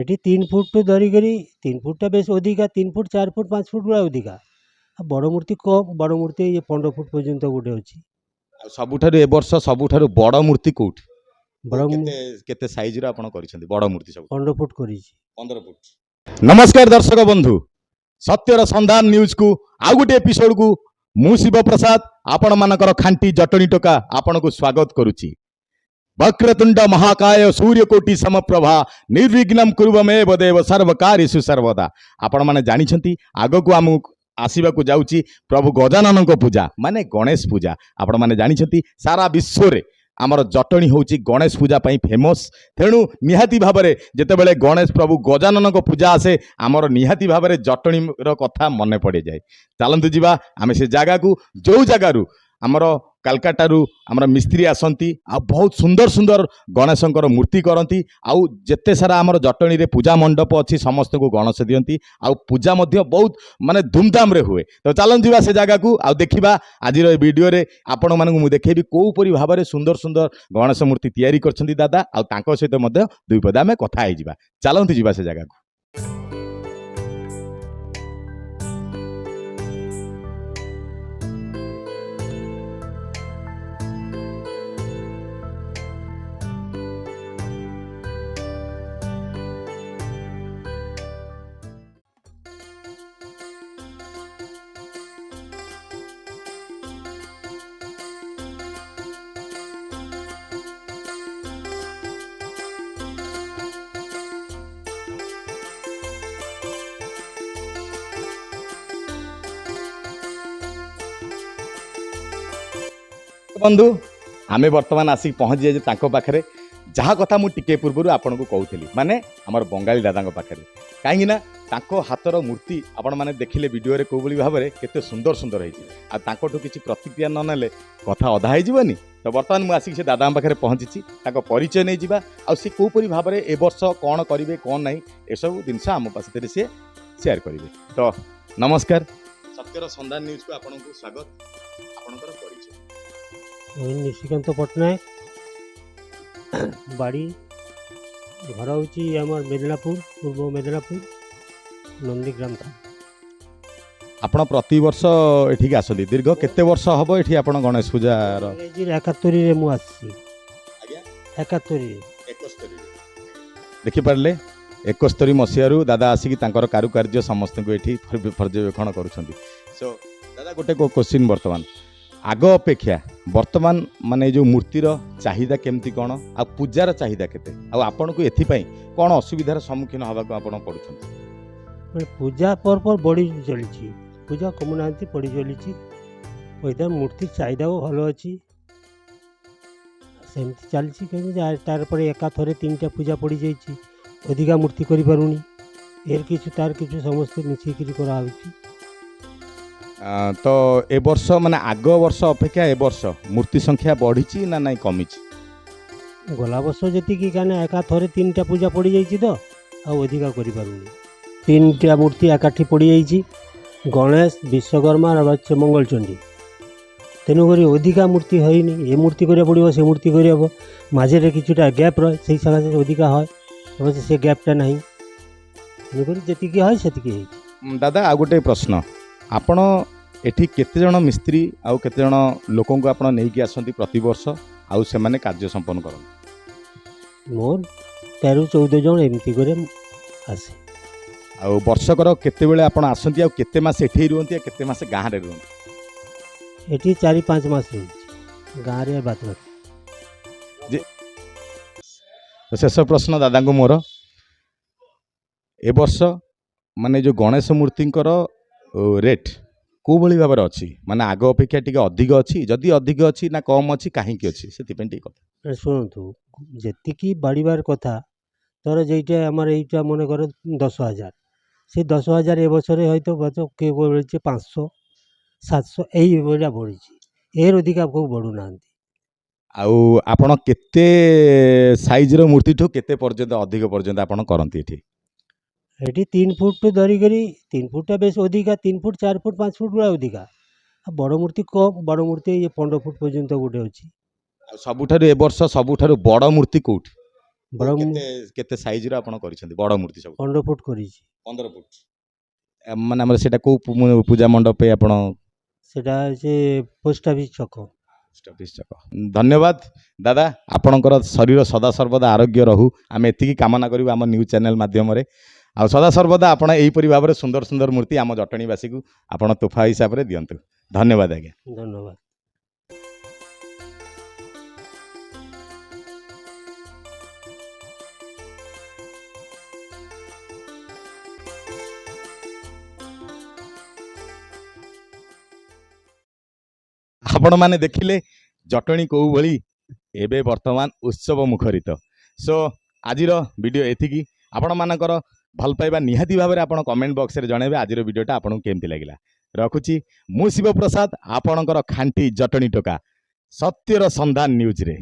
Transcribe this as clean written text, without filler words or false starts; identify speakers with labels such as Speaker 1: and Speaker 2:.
Speaker 1: ଏଠି 3 ଫୁଟ ଧରିକରି 3 ଫୁଟଟା ବେଶ ଅଧିକା 3 ଫୁଟ 4 ଫୁଟ 5 ଫୁଟ ଗୁଡ଼ା ଅଧିକା। ଆଉ ବଡ଼ ମୂର୍ତ୍ତି କମ୍, ବଡ଼ ମୂର୍ତ୍ତି ଇଏ 15 ଫୁଟ ପର୍ଯ୍ୟନ୍ତ ଗୋଟେ ଅଛି।
Speaker 2: ଆଉ ସବୁଠାରୁ ଏ ବର୍ଷ ସବୁଠାରୁ ବଡ଼ ମୂର୍ତ୍ତି କୋଉଠି?
Speaker 1: ବଡ଼
Speaker 2: କେତେ କେତେ ସାଇଜର ଆପଣ କରିଛନ୍ତି ବଡ଼ ମୂର୍ତ୍ତି? ସବୁ
Speaker 1: 15 ଫୁଟ କରିଛି।
Speaker 2: 15 ଫୁଟ। ନମସ୍କାର ଦର୍ଶକ ବନ୍ଧୁ, ସତ୍ୟର ସନ୍ଧାନ ନ୍ୟୁଜକୁ ଆଉ ଗୋଟେ ଏପିସୋଡକୁ ମୁଁ ଶିବପ୍ରସାଦ ଆପଣମାନଙ୍କର ଖାଣ୍ଟି ଜଟଣୀ ଟୋକା ଆପଣଙ୍କୁ ସ୍ୱାଗତ କରୁଛି। ବକ୍ରତୁଣ୍ଡ ମହାକାୟ ସୂର୍ଯ୍ୟକୋଟି ସମପ୍ରଭା ନିର୍ବିଘ୍ନମ କୁରୁବମେବ ଦେବ ସର୍ବକାର୍ୟେଷୁ ସର୍ବଦା। ଆପଣମାନେ ଜାଣିଛନ୍ତି ଆଗକୁ ଆମକୁ ଆସିବାକୁ ଯାଉଛି ପ୍ରଭୁ ଗଜାନନଙ୍କ ପୂଜା ମାନେ ଗଣେଶ ପୂଜା। ଆପଣମାନେ ଜାଣିଛନ୍ତି ସାରା ବିଶ୍ୱରେ ଆମର ଜଟଣୀ ହେଉଛି ଗଣେଶ ପୂଜା ପାଇଁ ଫେମସ୍। ତେଣୁ ନିହାତି ଭାବରେ ଯେତେବେଳେ ଗଣେଶ ପ୍ରଭୁ ଗଜାନନଙ୍କ ପୂଜା ଆସେ ଆମର ନିହାତି ଭାବରେ ଜଟଣୀର କଥା ମନେ ପଡ଼ିଯାଏ। ଚାଲନ୍ତୁ ଯିବା ଆମେ ସେ ଜାଗାକୁ, ଯେଉଁ ଜାଗାରୁ ଆମର କାଲକାଟାରୁ ଆମର ମିସ୍ତ୍ରୀ ଆସନ୍ତି ଆଉ ବହୁତ ସୁନ୍ଦର ସୁନ୍ଦର ଗଣେଶଙ୍କର ମୂର୍ତ୍ତି କରନ୍ତି। ଆଉ ଯେତେ ସାରା ଆମର ଜଟଣୀରେ ପୂଜା ମଣ୍ଡପ ଅଛି ସମସ୍ତଙ୍କୁ ଗଣେଶ ଦିଅନ୍ତି ଆଉ ପୂଜା ମଧ୍ୟ ବହୁତ ମାନେ ଧୁମଧାମରେ ହୁଏ। ତ ଚାଲନ୍ତୁ ଯିବା ସେ ଜାଗାକୁ ଆଉ ଦେଖିବା ଆଜିର ଏ ଭିଡ଼ିଓରେ ଆପଣମାନଙ୍କୁ ମୁଁ ଦେଖେଇବି କୋଉପରି ଭାବରେ ସୁନ୍ଦର ସୁନ୍ଦର ଗଣେଶ ମୂର୍ତ୍ତି ତିଆରି କରିଛନ୍ତି ଦାଦା, ଆଉ ତାଙ୍କ ସହିତ ମଧ୍ୟ ଦୁଇ ପଦ ଆମେ କଥା ହେଇଯିବା। ଚାଲନ୍ତୁ ଯିବା ସେ ଜାଗାକୁ। बंधु आमे वर्तमान आसिक पहुँची जाए तांको पाखरे, जहाँ कथा मु टिके पूर्व आपको कहूली माने आमर बंगाली दादा पाखरे, कहीं तांको हाथर मूर्ति आपण मैंने देखिले वीडियो रे कोबली भाव में केते सुंदर सुंदर है आठू किसी प्रतिक्रिया न नेले कथा अधा होनी। तो बर्तमान मुझे आसिक से दादा पाखे पहुँची परिचय नहीं जावा आ सी कोपरी भाव में ए वर्ष कौन करेंगे कौन ना एसबू जिनस आम पास सी सेयार करेंगे। तो नमस्कार, सत्यर सन्धान न्यूज को आपको स्वागत। आपनकर परिचय?
Speaker 1: निशिकांत पट्टनायक, बाड़ी घर हूँ आमर मेदिनापुर, पूर्व मेदिनापुर नंदीग्राम था।
Speaker 2: आपण प्रति वर्ष एठिक आसती दीर्घ केते वर्ष हम ये आप गणेश पूजा
Speaker 1: 71 मु आसी 71
Speaker 2: देखिपारे 71 मसीह दादा आसिक कारुकार्य समस्त को ये पर्यवेक्षण करुँच। सो दादा गोटे क्वेश्चन बर्तमान आग अपेक्षा वर्तमान माने जो मूर्तिर चाहिदा केमती कौन आ पूजार चाहिदा केते आपन को एथिपाई कौन असुविधार सम्मुखीन हवा को आपण पड़ुछंती?
Speaker 1: पूजा पर्व बढ़ी चली, पूजा कमुना पड़ी चली, मूर्ति चाहिदा भल अच्छी सेमती चलती तार पर एका थरे 3टा पूजा पड़ जाइए, अधिका मूर्ति करूनी एर किछु तार किछु समस्त मिसिकी करा।
Speaker 2: तो ए वर्ष माने आग वर्ष अपेक्षा ए वर्ष मूर्ति संख्या बढ़ी ना नहीं कमी?
Speaker 1: गला वर्ष जी क्या एका थरे 3टा पूजा पड़ जाइए तो अधिका कर 3टा मूर्ति एकाठी पड़ जाइए, गणेश विश्वकर्मा मंगलचंडी। तेणुक अधिका मूर्ति होनी, ये मूर्ति करा पड़ो से मूर्ति कर मझे किछुटा गैप रहे से सकाशे अधिका है से गैपटा ना तेणुक जी है से।
Speaker 2: दादा आ गोटे प्रश्न, आपण एठी केते जण मिस्त्री आउ केते जण लोकों को आपण नेकी आसंती प्रति वर्ष आउ से माने कार्य संपन्न करन?
Speaker 1: मोर 13-14 जण एमती करे आसे।
Speaker 2: आउ वर्षकर केते बेले आपण आसंती आउ केते मास एठी रहंती केते मास गां रे रहंती?
Speaker 1: एठी 4-5 मास रहंती गां रे बात बात।
Speaker 2: तो शेष प्रश्न दादा को मोर ए वर्ष माने जो गणेश मूर्तिंकर रेट को भली भाव अच्छी माने आग अपेक्षा टी अधिक अच्छी, जदि अधिक अच्छी ना कम अच्छी कहीं अच्छी से कथा
Speaker 1: शुणु जी बाड़ीबार कथा तर जेटा आम यहीटा मन कर 10,000 से 10,000 ए वर्ष तो किए बढ़ी 500-700 यही बढ़ी एर अधिका को बढ़ुना।
Speaker 2: आउ आपण केते साइज रो मूर्ति ठो केते पर्यंत अधिक पर्यंत आपण करंती एठी?
Speaker 1: एटी 3 फुट धरिकरी 3 फुटटा बेस अधिका 3 फुट 4 फुट 5 फुट गुड़ा अधिका। बड़ मूर्ति कम, बड़ मूर्ति ये 15 फुट पर्यंत गोटे अच्छी।
Speaker 2: सबुठारु ए वर्ष सबुठारु बड़ मूर्ति कोठी?
Speaker 1: ବଡ଼
Speaker 2: କେତେ କେତେ ସାଇଜର ଆପଣ କରିଛନ୍ତି ବଡ଼ ମୂର୍ତ୍ତି ସବୁ?
Speaker 1: 15 ଫୁଟ କରିଛି।
Speaker 2: 15 ଫୁଟ। ମାନେ ଆମର ସେଟା କୋଉ ପୂଜା ମଣ୍ଡପରେ ଆପଣ?
Speaker 1: ସେଟା ସେ ପୋଷ୍ଟ ଅଫିସ୍ ଛକ।
Speaker 2: ଅଫିସ୍ ଛକ। ଧନ୍ୟବାଦ ଦାଦା, ଆପଣଙ୍କର ଶରୀର ସଦାସର୍ବଦା ଆରୋଗ୍ୟ ରହୁ ଆମେ ଏତିକି କାମନା କରିବୁ ଆମ ନ୍ୟୁଜ୍ ଚ୍ୟାନେଲ ମାଧ୍ୟମରେ। ଆଉ ସଦାସର୍ବଦା ଆପଣ ଏହିପରି ଭାବରେ ସୁନ୍ଦର ସୁନ୍ଦର ମୂର୍ତ୍ତି ଆମ ଜଟଣୀବାସୀକୁ ଆପଣ ତୋଫା ହିସାବରେ ଦିଅନ୍ତୁ। ଧନ୍ୟବାଦ ଆଜ୍ଞା।
Speaker 1: ଧନ୍ୟବାଦ।
Speaker 2: ଆପଣମାନେ ଦେଖିଲେ ଜଟଣୀ କୋଉ ଭଳି ଏବେ ବର୍ତ୍ତମାନ ଉତ୍ସବ ମୁଖରିତ। ସୋ ଆଜିର ଭିଡ଼ିଓ ଏତିକି। ଆପଣମାନଙ୍କର ଭଲ ପାଇବା ନିହାତି ଭାବରେ ଆପଣ କମେଣ୍ଟ ବକ୍ସରେ ଜଣାଇବେ ଆଜିର ଭିଡ଼ିଓଟା ଆପଣଙ୍କୁ କେମିତି ଲାଗିଲା। ରଖୁଛି, ମୁଁ ଶିବପ୍ରସାଦ, ଆପଣଙ୍କର ଖାଣ୍ଟି ଜଟଣୀ ଟୋକା, ସତ୍ୟର ସନ୍ଧାନ ନ୍ୟୁଜ୍ରେ।